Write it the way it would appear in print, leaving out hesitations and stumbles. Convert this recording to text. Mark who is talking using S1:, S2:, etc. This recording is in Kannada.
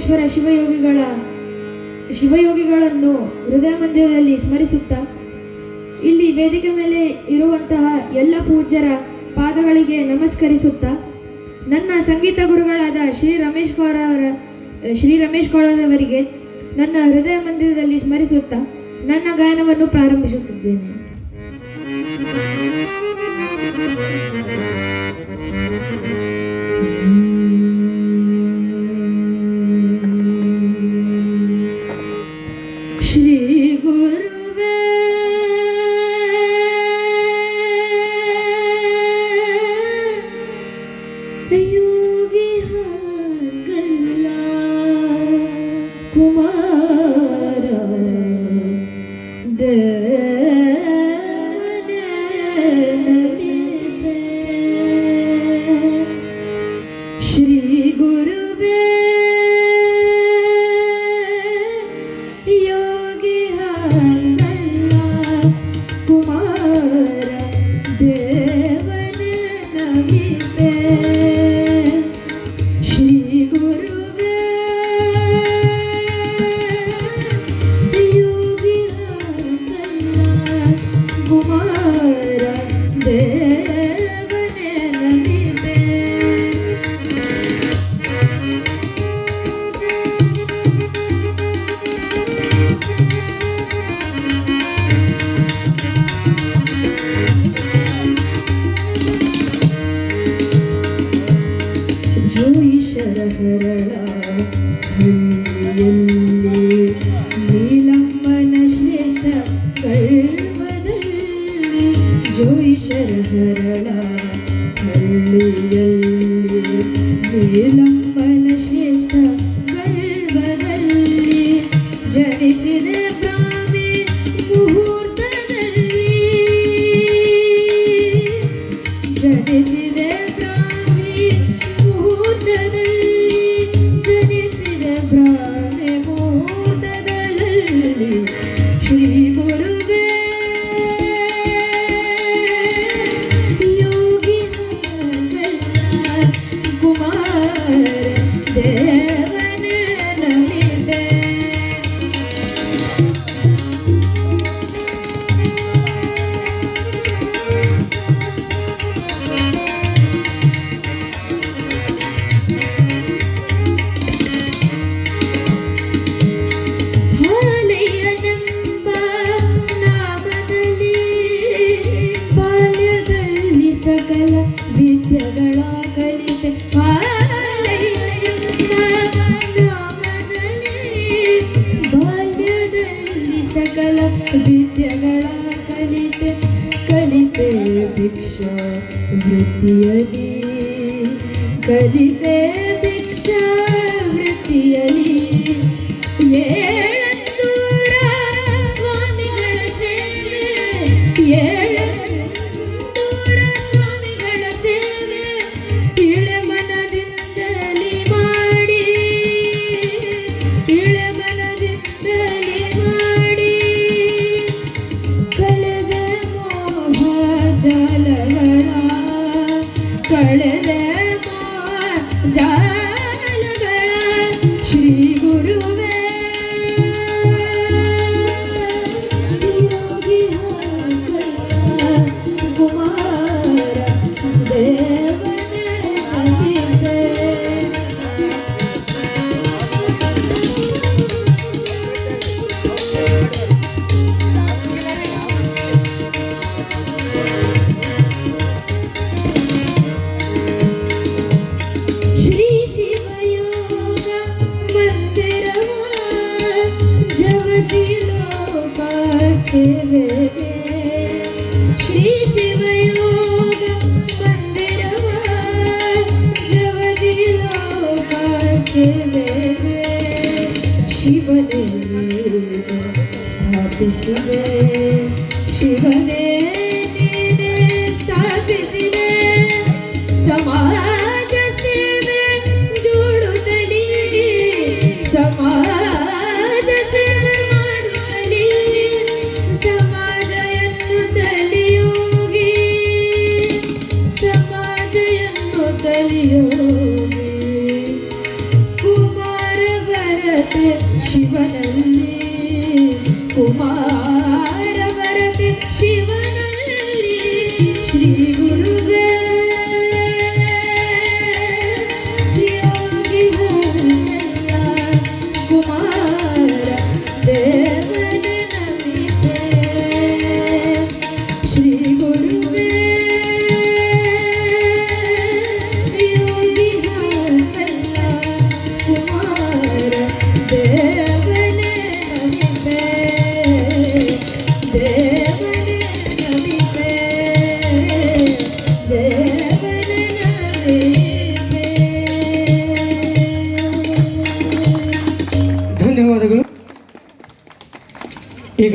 S1: ರಾಘವೇಶ್ವರ ಶಿವಯೋಗಿಗಳನ್ನು ಹೃದಯ ಮಂದಿರದಲ್ಲಿ ಸ್ಮರಿಸುತ್ತಾ, ಇಲ್ಲಿ ವೇದಿಕೆ ಮೇಲೆ ಇರುವಂತಹ ಎಲ್ಲ ಪೂಜ್ಯರ ಪಾದಗಳಿಗೆ ನಮಸ್ಕರಿಸುತ್ತಾ, ನನ್ನ ಸಂಗೀತ ಗುರುಗಳಾದ ಶ್ರೀ ರಮೇಶ್ ಗೌಡರವರಿಗೆ ನನ್ನ ಹೃದಯ ಮಂದಿರದಲ್ಲಿ ಸ್ಮರಿಸುತ್ತಾ ನನ್ನ ಗಾಯನವನ್ನು ಪ್ರಾರಂಭಿಸುತ್ತಿದ್ದೇನೆ. ಶ್ರೀ ಗುರುವೇ ಯೋಗಿ ಹಾಗಲ್ಲ ಕುಮಾರ ಶ್ರೀ ಗುರುವೇ ಯೋಗಿ ಹಾಗಲ್ಲ ಕುಮಾರ ದೇವನ ನಮಿಪೆ. ಶ್ರೀ ಗುರುವೇ ಯೋಗಿ ಹಾಗಲ್ಲ ಕುಮಾರ ದೇವನ ನಮಿಪೆ. ಜೋಯಿಶರಹರಳ ಹಳ್ಳಿಯಲ್ಲಿ ನೀಲಮ್ಮನ ಶ್ರೇಷ್ಠ ಕಳ್ವದಲ್ಲಿ, ಜೋಯಿಶರಹರಳ ಹಳ್ಳಿಯಲ್ಲಿ ನೀಲಮ್ಮನ ಶ್ರೇಷ್ಠ ಕಳ್ವದಲ್ಲಿ ಜನಿಸಿದೆ ಬ್ರಾಹ್ಮಿ ಮುಹೂರ್ತದಲ್ಲಿ, ಜನಿಸಿದೆ ಬ್ರಾಹ್ಮಿ ಮುಹೂರ್ತದಲ್ಲಿ, ಜನಿಸಿದ ಬ್ರಾಹ್ಮಿ ಮುಹೂರ್ತದಲ್ಲಿ. ಶ್ರೀ ಗುರುವೇ ಯೋಗಿ ಹಾಗಲ್ಲ ಕುಮಾರ ದೇವನ ನಮಿಪೆ. ಹಾಲಯ್ಯನೆಂಬ ನಾಮದಲ್ಲಿ ಬಾಲ್ಯದಲ್ಲಿ ಸಕಲ ವಿದ್ಯೆಗಳ ಕಲಿತೆ. ಹಾಲಯ್ಯನೆಂಬ ನಾಮದಲ್ಲಿ ಬಾಲ್ಯದಲ್ಲಿ ಸಕಲ ವಿದ್ಯೆಗಳ ಕಲಿತೆ. ಕಲಿತೆ ಭಿಕ್ಷಾ ವೃತ್ತಿಯಲ್ಲಿ, ಕಲಿತೆ ಭಿಕ್ಷಾ ವೃತ್ತಿಯಲ್ಲಿ. ಏಳಂದೂರ ಸ್ವಾಮಿಗಳ ಸೇವೆ, ಏಳಂದೂರ ಸ್ವಾಮಿಗಳ ಸೇವೆ ಇಳೆ ಮನದಿಂದಲೇ ಮಾಡಿ, ಇಳೆ ಮನದಿಂದಲೇ ಮಾಡಿ. ಕಳೆದ ಮೋಹ ಜಾಲಗಳ, ಕಳೆದ ಮೋಹ ಜಾಲಗಳ. ಶ್ರೀ ಗುರುವೇ ಯೋಗಿ ಹಾಗಲ್ಲ ಕುಮಾರ ದೇವನ ನಮಿಪೆ. ಶ್ರೀ ಶಿವಯೋಗ ಮಂದಿರವ ಜಗತಿ ಲೋಕ ಸೇವೆಗೆ, ಶ್ರೀ ಶಿವಯೋಗ ಮಂದಿರವ ಜಗತಿ ಲೋಕ ಸೇವೆಗೆ. ಶಿವನೇ ಸ್ಥಾಪಿಸಿದೆ, ಶಿವನೇ ನೀನೇ ಸ್ಥಾಪಿಸಿದೆ. ಸಮಾಜ ಸೇವೆ ಜೋಡುತ್ತಲೀ, ಸಮಾಜ ಸೇವೆ ಮಾಡುತ್ತಲೀ, ಸಮಾಜ ಎನ್ನುತ್ತಲೀ ಯೋಗಿ, ಸಮಾಜ ಎನ್ನುತ್ತಲೀ ಯೋಗಿ. ಕುಮಾರ ಭರತೆ ಶಿವನಲ್ಲಿ ಕುಮಾರ ಭರತೆ ಶಿವನಲ್ಲಿ ಶ್ರೀ ಗುರುವೇ ಯೋಗಿ ಹರನಲ್ಲ ಕುಮಾರ ದೇವನ ನಮಿತೆ ಶ್ರೀ ಗುರುವೇ ಯೋಗಿ ಹರನಲ್ಲ ಕುಮಾರ ದೇವನ ನಮಿತೆ ದೇವನ ನಮಿತೆ ದೇವನ ನಮಿತೆ.
S2: ಧನ್ಯವಾದಗಳು. ಈಗ